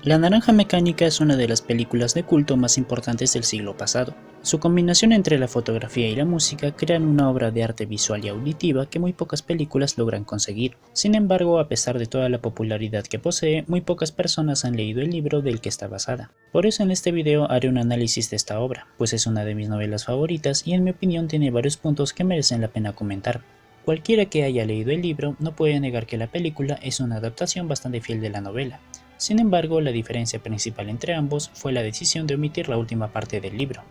La Naranja Mecánica es una de las películas de culto más importantes del siglo pasado. Su combinación entre la fotografía y la música crean una obra de arte visual y auditiva que muy pocas películas logran conseguir. Sin embargo, a pesar de toda la popularidad que posee, muy pocas personas han leído el libro del que está basada. Por eso en este video haré un análisis de esta obra, pues es una de mis novelas favoritas y en mi opinión tiene varios puntos que merecen la pena comentar. Cualquiera que haya leído el libro no puede negar que la película es una adaptación bastante fiel de la novela. Sin embargo, la diferencia principal entre ambos fue la decisión de omitir la última parte del libro.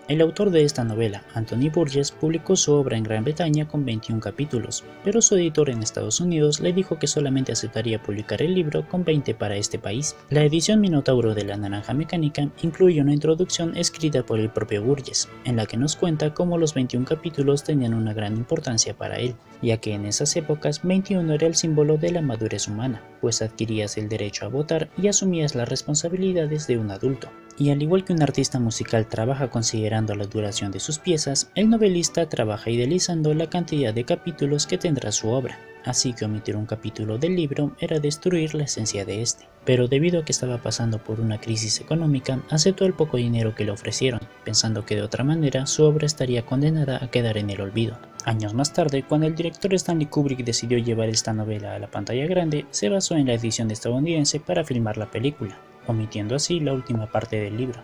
El autor de esta novela, Anthony Burgess, publicó su obra en Gran Bretaña con 21 capítulos, pero su editor en Estados Unidos le dijo que solamente aceptaría publicar el libro con 20 para este país. La edición Minotauro de La Naranja Mecánica incluye una introducción escrita por el propio Burgess, en la que nos cuenta cómo los 21 capítulos tenían una gran importancia para él, ya que en esas épocas 21 era el símbolo de la madurez humana, pues adquirías el derecho a votar y asumías las responsabilidades de un adulto. Y al igual que un artista musical trabaja considerando la duración de sus piezas, el novelista trabaja idealizando la cantidad de capítulos que tendrá su obra, así que omitir un capítulo del libro era destruir la esencia de este. Pero debido a que estaba pasando por una crisis económica, aceptó el poco dinero que le ofrecieron, pensando que de otra manera su obra estaría condenada a quedar en el olvido. Años más tarde, cuando el director Stanley Kubrick decidió llevar esta novela a la pantalla grande, se basó en la edición estadounidense para filmar la película, omitiendo así la última parte del libro.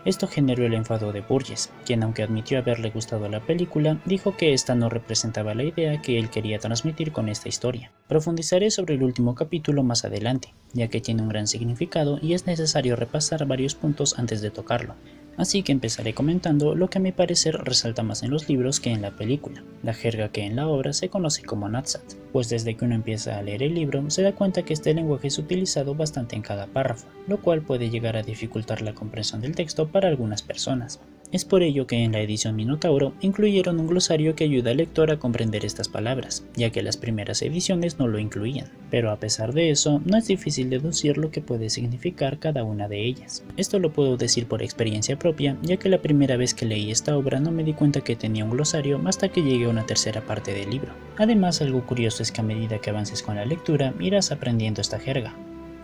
Esto generó el enfado de Burgess, quien aunque admitió haberle gustado la película, dijo que esta no representaba la idea que él quería transmitir con esta historia. Profundizaré sobre el último capítulo más adelante, ya que tiene un gran significado y es necesario repasar varios puntos antes de tocarlo. Así que empezaré comentando lo que a mi parecer resalta más en los libros que en la película, la jerga que en la obra se conoce como Nadsat, pues desde que uno empieza a leer el libro se da cuenta que este lenguaje es utilizado bastante en cada párrafo, lo cual puede llegar a dificultar la comprensión del texto para algunas personas. Es por ello que en la edición Minotauro incluyeron un glosario que ayuda al lector a comprender estas palabras, ya que las primeras ediciones no lo incluían, pero a pesar de eso no es difícil deducir lo que puede significar cada una de ellas. Esto lo puedo decir por experiencia propia, ya que la primera vez que leí esta obra no me di cuenta que tenía un glosario hasta que llegué a una tercera parte del libro. Además, algo curioso es que a medida que avances con la lectura irás aprendiendo esta jerga.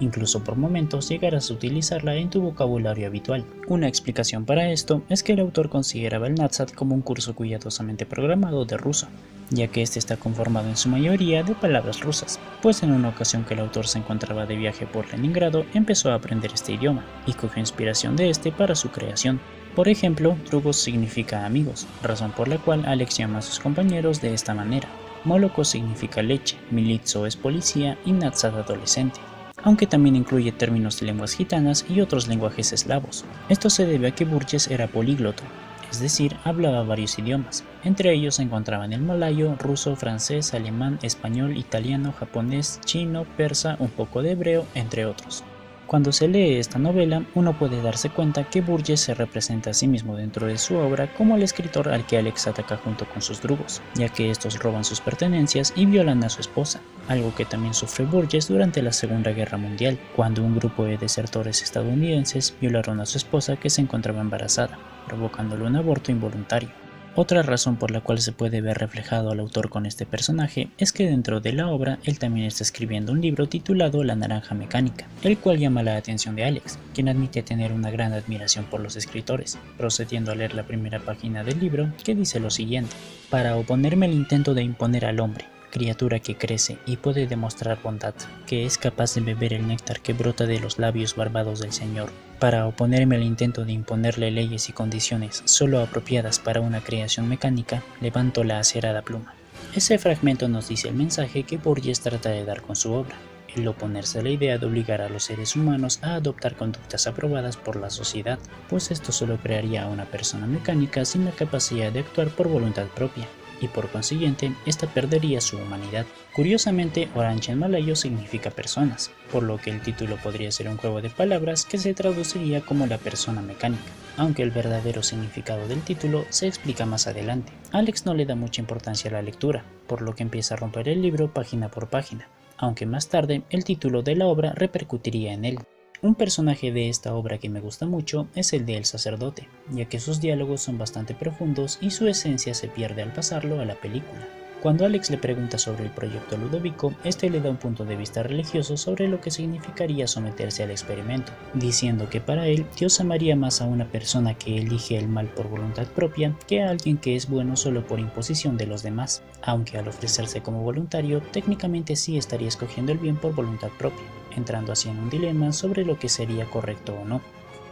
Incluso por momentos llegarás a utilizarla en tu vocabulario habitual. Una explicación para esto es que el autor consideraba el Nadsat como un curso cuidadosamente programado de ruso, ya que este está conformado en su mayoría de palabras rusas, pues en una ocasión que el autor se encontraba de viaje por Leningrado empezó a aprender este idioma y cogió inspiración de este para su creación. Por ejemplo, Drugos significa amigos, razón por la cual Alex llama a sus compañeros de esta manera. Moloko significa leche, Militso es policía y Nadsat adolescente, aunque también incluye términos de lenguas gitanas y otros lenguajes eslavos. Esto se debe a que Burgess era políglota, es decir, hablaba varios idiomas. Entre ellos se encontraban el malayo, ruso, francés, alemán, español, italiano, japonés, chino, persa, un poco de hebreo, entre otros. Cuando se lee esta novela, uno puede darse cuenta que Burgess se representa a sí mismo dentro de su obra como el escritor al que Alex ataca junto con sus drugos, ya que estos roban sus pertenencias y violan a su esposa, algo que también sufre Burgess durante la Segunda Guerra Mundial, cuando un grupo de desertores estadounidenses violaron a su esposa que se encontraba embarazada, provocándole un aborto involuntario. Otra razón por la cual se puede ver reflejado al autor con este personaje es que dentro de la obra él también está escribiendo un libro titulado La Naranja Mecánica, el cual llama la atención de Alex, quien admite tener una gran admiración por los escritores, procediendo a leer la primera página del libro que dice lo siguiente: para oponerme al intento de imponer al hombre, criatura que crece y puede demostrar bondad, que es capaz de beber el néctar que brota de los labios barbados del Señor, para oponerme al intento de imponerle leyes y condiciones solo apropiadas para una creación mecánica, levanto la acerada pluma. Ese fragmento nos dice el mensaje que Burgess trata de dar con su obra, el oponerse a la idea de obligar a los seres humanos a adoptar conductas aprobadas por la sociedad, pues esto solo crearía a una persona mecánica sin la capacidad de actuar por voluntad propia, y por consiguiente, esta perdería su humanidad. Curiosamente, Orange en malayo significa personas, por lo que el título podría ser un juego de palabras que se traduciría como la persona mecánica, aunque el verdadero significado del título se explica más adelante. Alex no le da mucha importancia a la lectura, por lo que empieza a romper el libro página por página, aunque más tarde el título de la obra repercutiría en él. Un personaje de esta obra que me gusta mucho es el de El Sacerdote, ya que sus diálogos son bastante profundos y su esencia se pierde al pasarlo a la película. Cuando Alex le pregunta sobre el proyecto Ludovico, este le da un punto de vista religioso sobre lo que significaría someterse al experimento, diciendo que para él Dios amaría más a una persona que elige el mal por voluntad propia que a alguien que es bueno solo por imposición de los demás, aunque al ofrecerse como voluntario técnicamente sí estaría escogiendo el bien por voluntad propia, entrando así en un dilema sobre lo que sería correcto o no.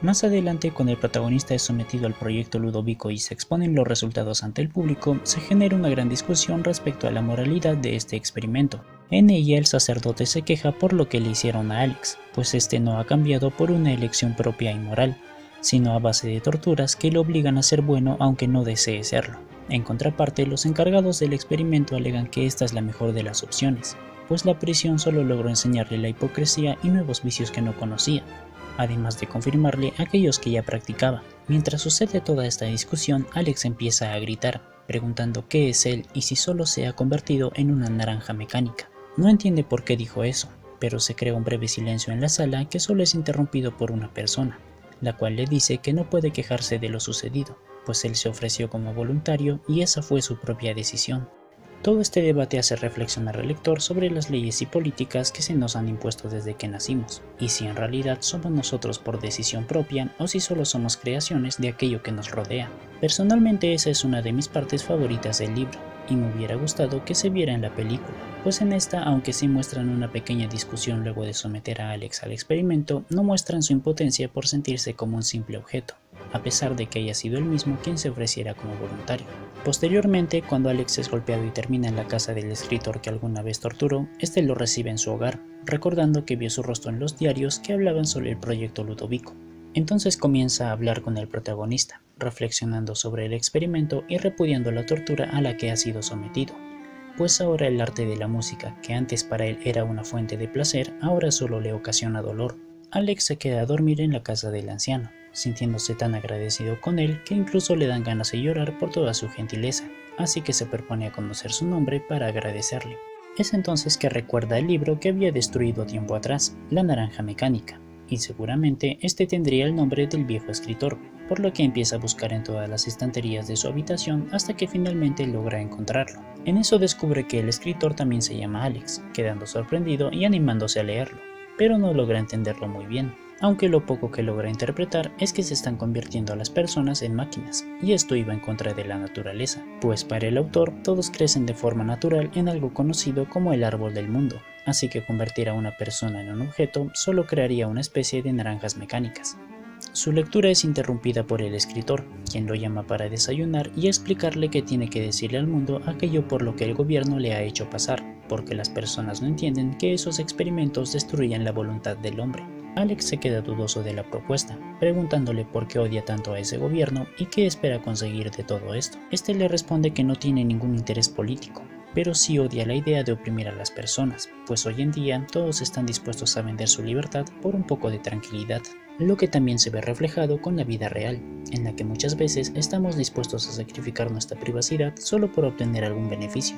Más adelante, cuando el protagonista es sometido al proyecto Ludovico y se exponen los resultados ante el público, se genera una gran discusión respecto a la moralidad de este experimento. En ella el sacerdote se queja por lo que le hicieron a Alex, pues este no ha cambiado por una elección propia y moral, sino a base de torturas que le obligan a ser bueno aunque no desee serlo. En contraparte, los encargados del experimento alegan que esta es la mejor de las opciones, pues la prisión solo logró enseñarle la hipocresía y nuevos vicios que no conocía, además de confirmarle aquellos que ya practicaba. Mientras sucede toda esta discusión, Alex empieza a gritar, preguntando qué es él y si solo se ha convertido en una naranja mecánica. No entiende por qué dijo eso, pero se crea un breve silencio en la sala que solo es interrumpido por una persona, la cual le dice que no puede quejarse de lo sucedido, pues él se ofreció como voluntario y esa fue su propia decisión. Todo este debate hace reflexionar al lector sobre las leyes y políticas que se nos han impuesto desde que nacimos, y si en realidad somos nosotros por decisión propia o si solo somos creaciones de aquello que nos rodea. Personalmente esa es una de mis partes favoritas del libro, y me hubiera gustado que se viera en la película, pues en esta, aunque sí muestran una pequeña discusión luego de someter a Alex al experimento, no muestran su impotencia por sentirse como un simple objeto, a pesar de que haya sido él mismo quien se ofreciera como voluntario. Posteriormente, cuando Alex es golpeado y termina en la casa del escritor que alguna vez torturó, este lo recibe en su hogar, recordando que vio su rostro en los diarios que hablaban sobre el proyecto Ludovico. Entonces comienza a hablar con el protagonista, reflexionando sobre el experimento y repudiando la tortura a la que ha sido sometido, pues ahora el arte de la música, que antes para él era una fuente de placer, ahora solo le ocasiona dolor. Alex se queda a dormir en la casa del anciano, sintiéndose tan agradecido con él que incluso le dan ganas de llorar por toda su gentileza, así que se propone a conocer su nombre para agradecerle. Es entonces que recuerda el libro que había destruido tiempo atrás, La Naranja Mecánica, y seguramente este tendría el nombre del viejo escritor, por lo que empieza a buscar en todas las estanterías de su habitación hasta que finalmente logra encontrarlo. En eso descubre que el escritor también se llama Alex, quedando sorprendido y animándose a leerlo, pero no logra entenderlo muy bien, aunque lo poco que logra interpretar es que se están convirtiendo a las personas en máquinas, y esto iba en contra de la naturaleza, pues para el autor todos crecen de forma natural en algo conocido como el árbol del mundo, así que convertir a una persona en un objeto solo crearía una especie de naranjas mecánicas. Su lectura es interrumpida por el escritor, quien lo llama para desayunar y explicarle que tiene que decirle al mundo aquello por lo que el gobierno le ha hecho pasar, porque las personas no entienden que esos experimentos destruyan la voluntad del hombre. Alex se queda dudoso de la propuesta, preguntándole por qué odia tanto a ese gobierno y qué espera conseguir de todo esto. Este le responde que no tiene ningún interés político, pero sí odia la idea de oprimir a las personas, pues hoy en día todos están dispuestos a vender su libertad por un poco de tranquilidad, lo que también se ve reflejado con la vida real, en la que muchas veces estamos dispuestos a sacrificar nuestra privacidad solo por obtener algún beneficio.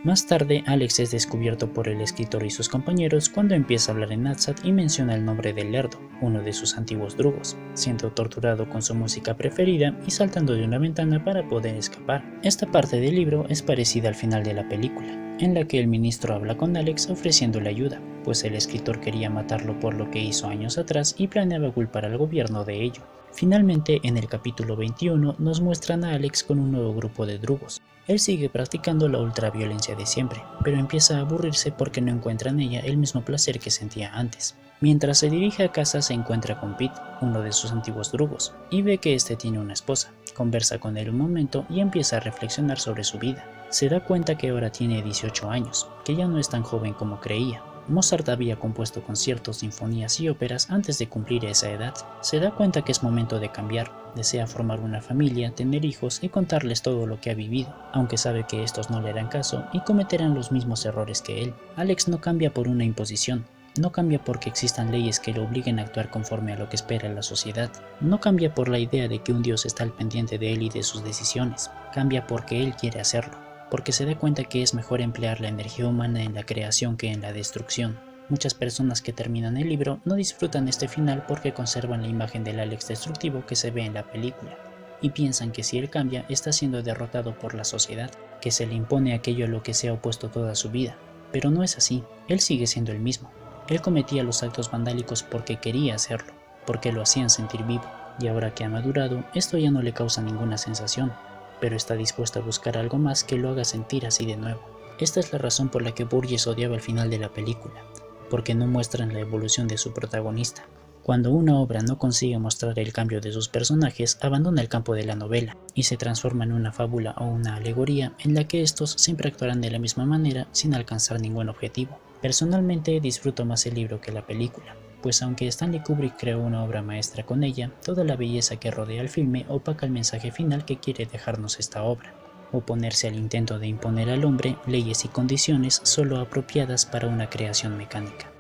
Más tarde, Alex es descubierto por el escritor y sus compañeros cuando empieza a hablar en Nadsat y menciona el nombre del Lerdo, uno de sus antiguos drugos, siendo torturado con su música preferida y saltando de una ventana para poder escapar. Esta parte del libro es parecida al final de la película, en la que el ministro habla con Alex ofreciéndole ayuda, pues el escritor quería matarlo por lo que hizo años atrás y planeaba culpar al gobierno de ello. Finalmente, en el capítulo 21 nos muestran a Alex con un nuevo grupo de drugos. Él sigue practicando la ultraviolencia de siempre, pero empieza a aburrirse porque no encuentra en ella el mismo placer que sentía antes. Mientras se dirige a casa se encuentra con Pete, uno de sus antiguos drugos, y ve que este tiene una esposa. Conversa con él un momento y empieza a reflexionar sobre su vida. Se da cuenta que ahora tiene 18 años, que ya no es tan joven como creía. Mozart había compuesto conciertos, sinfonías y óperas antes de cumplir esa edad. Se da cuenta que es momento de cambiar, desea formar una familia, tener hijos y contarles todo lo que ha vivido, aunque sabe que estos no le harán caso y cometerán los mismos errores que él. Alex no cambia por una imposición, no cambia porque existan leyes que lo obliguen a actuar conforme a lo que espera la sociedad, no cambia por la idea de que un Dios está al pendiente de él y de sus decisiones, cambia porque él quiere hacerlo, porque se da cuenta que es mejor emplear la energía humana en la creación que en la destrucción. Muchas personas que terminan el libro no disfrutan este final porque conservan la imagen del Alex destructivo que se ve en la película. y piensan que si él cambia está siendo derrotado por la sociedad, que se le impone aquello a lo que se ha opuesto toda su vida. Pero no es así, él sigue siendo el mismo. Él cometía los actos vandálicos porque quería hacerlo, porque lo hacían sentir vivo, y ahora que ha madurado, esto ya no le causa ninguna sensación, pero está dispuesto a buscar algo más que lo haga sentir así de nuevo. Esta es la razón por la que Burgess odiaba el final de la película, porque no muestran la evolución de su protagonista. Cuando una obra no consigue mostrar el cambio de sus personajes, abandona el campo de la novela y se transforma en una fábula o una alegoría en la que estos siempre actuarán de la misma manera sin alcanzar ningún objetivo. Personalmente disfruto más el libro que la película, pues aunque Stanley Kubrick creó una obra maestra con ella, toda la belleza que rodea el filme opaca el mensaje final que quiere dejarnos esta obra: oponerse al intento de imponer al hombre leyes y condiciones solo apropiadas para una creación mecánica.